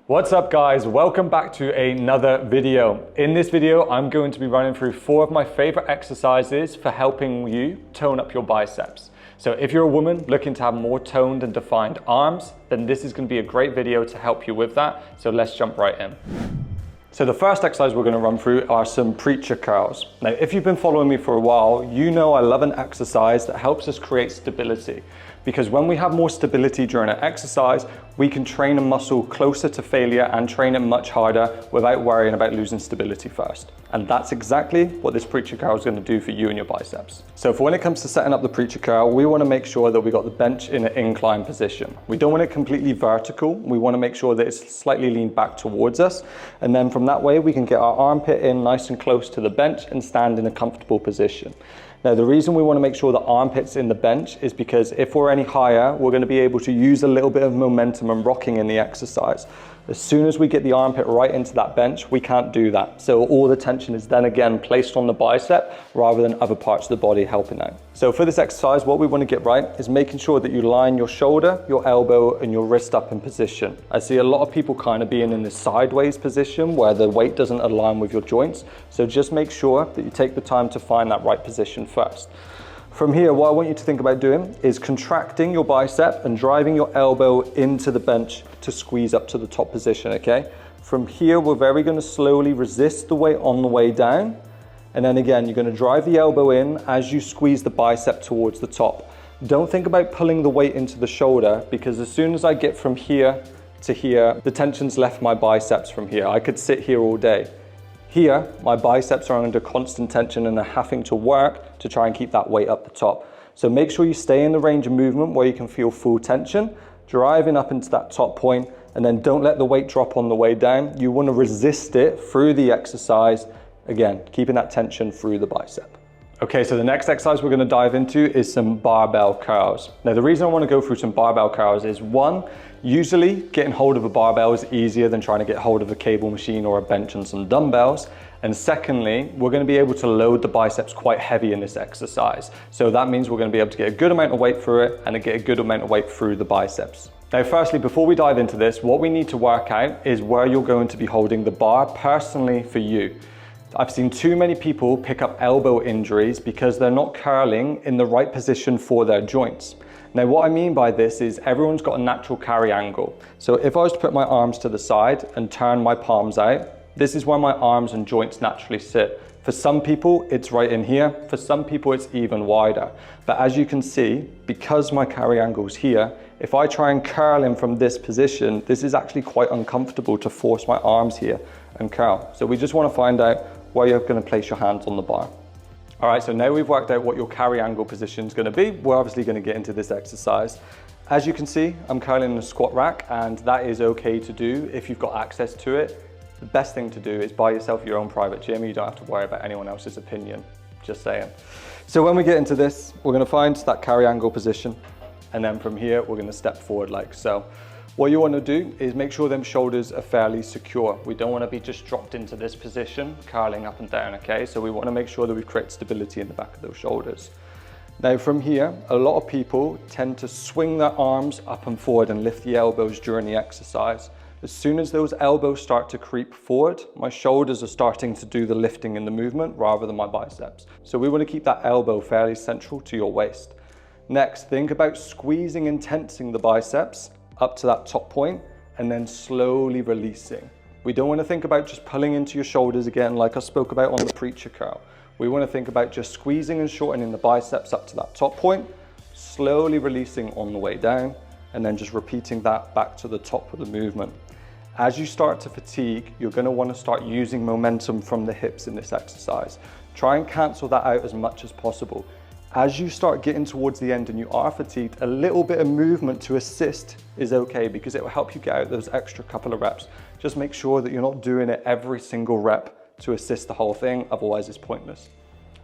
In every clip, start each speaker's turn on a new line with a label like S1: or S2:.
S1: What's up guys, welcome back to another video. In this video, I'm going to be running through 4 of my favorite exercises for helping you tone up your biceps. So if you're a woman looking to have more toned and defined arms, then this is going to be a great video to help you with that. So let's jump right in. So the first exercise we're going to run through are some preacher curls. Now, if you've been following me for a while, you know I love an exercise that helps us create stability. Because when we have more stability during an exercise, we can train a muscle closer to failure and train it much harder without worrying about losing stability first. And that's exactly what this preacher curl is going to do for you and your biceps. So for when it comes to setting up the preacher curl, we want to make sure that we got the bench in an incline position. We don't want it completely vertical. We want to make sure that it's slightly leaned back towards us. And then from that way, we can get our armpit in nice and close to the bench and stand in a comfortable position. Now, the reason we want to make sure the armpit's in the bench is because if we're any higher, we're going to be able to use a little bit of momentum and rocking in the exercise. As soon as we get the armpit right into that bench, we can't do that. So all the tension is then again placed on the bicep rather than other parts of the body helping out. So for this exercise, what we want to get right is making sure that you line your shoulder, your elbow, and your wrist up in position. I see a lot of people kind of being in this sideways position where the weight doesn't align with your joints. So just make sure that you take the time to find that right position first. From here, what I want you to think about doing is contracting your bicep and driving your elbow into the bench to squeeze up to the top position, okay? From here, we're going to slowly resist the weight on the way down. And then again, you're going to drive the elbow in as you squeeze the bicep towards the top. Don't think about pulling the weight into the shoulder, because as soon as I get from here to here, the tension's left my biceps from here. I could sit here all day. Here, my biceps are under constant tension and are having to work to try and keep that weight up the top. So make sure you stay in the range of movement where you can feel full tension, driving up into that top point, and then don't let the weight drop on the way down. You want to resist it through the exercise, again, keeping that tension through the bicep. Okay, so the next exercise we're going to dive into is some barbell curls. Now, the reason I want to go through some barbell curls is, one, usually getting hold of a barbell is easier than trying to get hold of a cable machine or a bench and some dumbbells. And secondly, we're going to be able to load the biceps quite heavy in this exercise. So that means we're going to be able to get a good amount of weight through it and get a good amount of weight through the biceps. Now, firstly, before we dive into this, what we need to work out is where you're going to be holding the bar personally for you. I've seen too many people pick up elbow injuries because they're not curling in the right position for their joints. Now, what I mean by this is everyone's got a natural carry angle. So if I was to put my arms to the side and turn my palms out, this is where my arms and joints naturally sit. For some people, it's right in here. For some people, it's even wider. But as you can see, because my carry angle's here, if I try and curl in from this position, this is actually quite uncomfortable to force my arms here and curl. So we just want to find out where you're going to place your hands on the bar. All right, so now we've worked out what your carry angle position is going to be. We're obviously going to get into this exercise. As you can see, I'm curling in a squat rack, and that is okay to do if you've got access to it. The best thing to do is buy yourself your own private gym. You don't have to worry about anyone else's opinion, just saying. So when we get into this, we're going to find that carry angle position, and then from here, we're going to step forward like so. What you want to do is make sure them shoulders are fairly secure. We don't want to be just dropped into this position, curling up and down, okay? So we want to make sure that we create stability in the back of those shoulders. Now from here, a lot of people tend to swing their arms up and forward and lift the elbows during the exercise. As soon as those elbows start to creep forward, my shoulders are starting to do the lifting in the movement rather than my biceps. So we want to keep that elbow fairly central to your waist. Next, think about squeezing and tensing the biceps up to that top point and then slowly releasing. We don't want to think about just pulling into your shoulders again like I spoke about on the preacher curl. We want to think about just squeezing and shortening the biceps up to that top point, slowly releasing on the way down, and then just repeating that back to the top of the movement. As you start to fatigue, you're going to want to start using momentum from the hips in this exercise. Try and cancel that out as much as possible. As you start getting towards the end and you are fatigued, a little bit of movement to assist is okay, because it will help you get out those extra couple of reps. Just make sure that you're not doing it every single rep to assist the whole thing, otherwise it's pointless.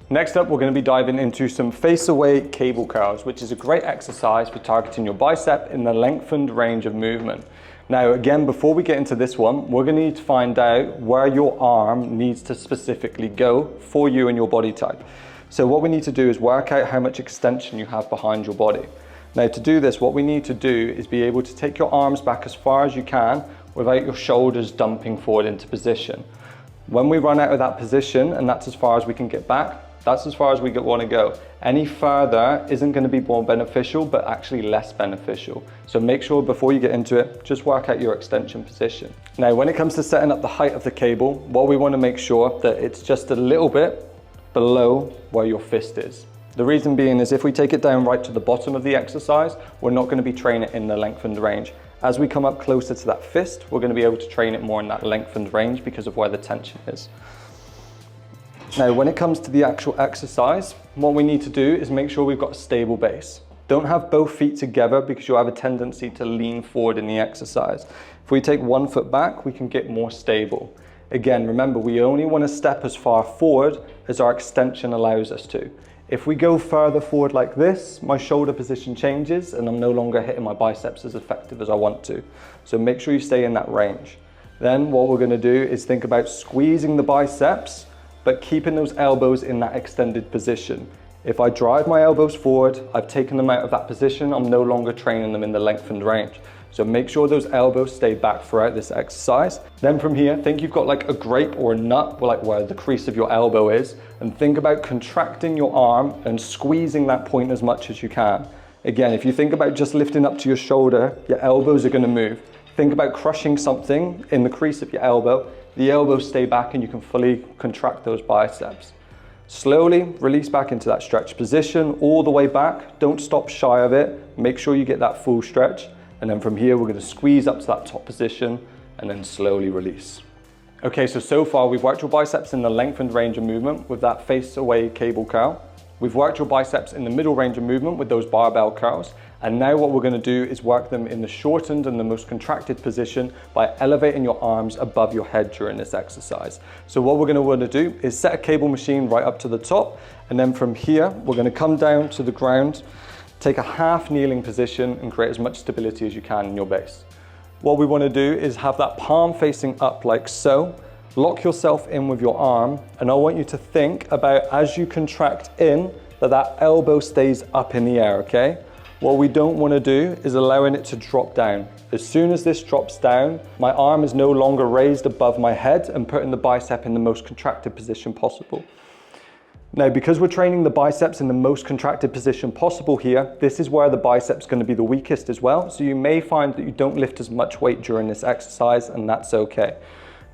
S1: Next up, we're going to be diving into some face-away cable curls, which is a great exercise for targeting your bicep in the lengthened range of movement. Now again, before we get into this one, we're going to need to find out where your arm needs to specifically go for you and your body type. So what we need to do is work out how much extension you have behind your body. Now to do this, what we need to do is be able to take your arms back as far as you can without your shoulders dumping forward into position. When we run out of that position, and that's as far as we can get back, that's as far as we want to go. Any further isn't going to be more beneficial, but actually less beneficial. So make sure before you get into it, just work out your extension position. Now, when it comes to setting up the height of the cable, what we want to make sure that it's just a little bit below where your fist is. The reason being is if we take it down right to the bottom of the exercise, we're not going to be training it in the lengthened range. As we come up closer to that fist, we're going to be able to train it more in that lengthened range because of where the tension is. Now, when it comes to the actual exercise, what we need to do is make sure we've got a stable base. Don't have both feet together because you'll have a tendency to lean forward in the exercise. If we take one foot back, we can get more stable. Again, remember, we only want to step as far forward as our extension allows us to. If we go further forward like this, my shoulder position changes and I'm no longer hitting my biceps as effective as I want to. So make sure you stay in that range. Then what we're going to do is think about squeezing the biceps, but keeping those elbows in that extended position. If I drive my elbows forward, I've taken them out of that position, I'm no longer training them in the lengthened range. So make sure those elbows stay back throughout this exercise. Then from here, think you've got like a grape or a nut, like where the crease of your elbow is, and think about contracting your arm and squeezing that point as much as you can. Again, if you think about just lifting up to your shoulder, your elbows are going to move. Think about crushing something in the crease of your elbow, the elbows stay back and you can fully contract those biceps. Slowly release back into that stretch position, all the way back. Don't stop shy of it. Make sure you get that full stretch. And then from here, we're going to squeeze up to that top position and then slowly release. Okay, so far we've worked your biceps in the lengthened range of movement with that face away cable curl. We've worked your biceps in the middle range of movement with those barbell curls. And now what we're going to do is work them in the shortened and the most contracted position by elevating your arms above your head during this exercise. So what we're going to want to do is set a cable machine right up to the top. And then from here, we're going to come down to the ground, take a half kneeling position and create as much stability as you can in your base. What we want to do is have that palm facing up like so. Lock yourself in with your arm, and I want you to think about as you contract in that elbow stays up in the air, okay? What we don't want to do is allowing it to drop down. As soon as this drops down, my arm is no longer raised above my head and putting the bicep in the most contracted position possible. Now, because we're training the biceps in the most contracted position possible here, this is where the bicep's going to be the weakest as well. So you may find that you don't lift as much weight during this exercise, and that's okay.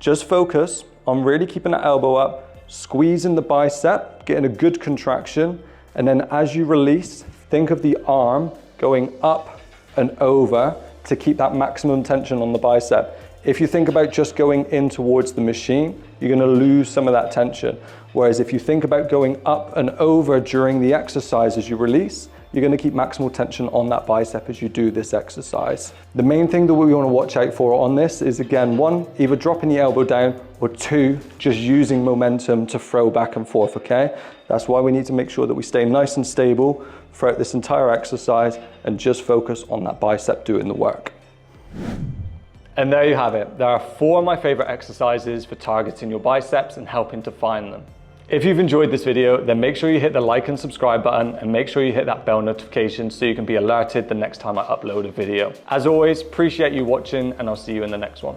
S1: Just focus on really keeping that elbow up, squeezing the bicep, getting a good contraction, and then as you release, think of the arm going up and over to keep that maximum tension on the bicep. If you think about just going in towards the machine, you're going to lose some of that tension. Whereas if you think about going up and over during the exercise as you release, you're going to keep maximal tension on that bicep as you do this exercise. The main thing that we want to watch out for on this is, again, one, either dropping the elbow down, or two, just using momentum to throw back and forth, okay? That's why we need to make sure that we stay nice and stable throughout this entire exercise and just focus on that bicep doing the work. And there you have it. There are 4 of my favorite exercises for targeting your biceps and helping to find them. If you've enjoyed this video, then make sure you hit the like and subscribe button and make sure you hit that bell notification so you can be alerted the next time I upload a video. As always, appreciate you watching and I'll see you in the next one.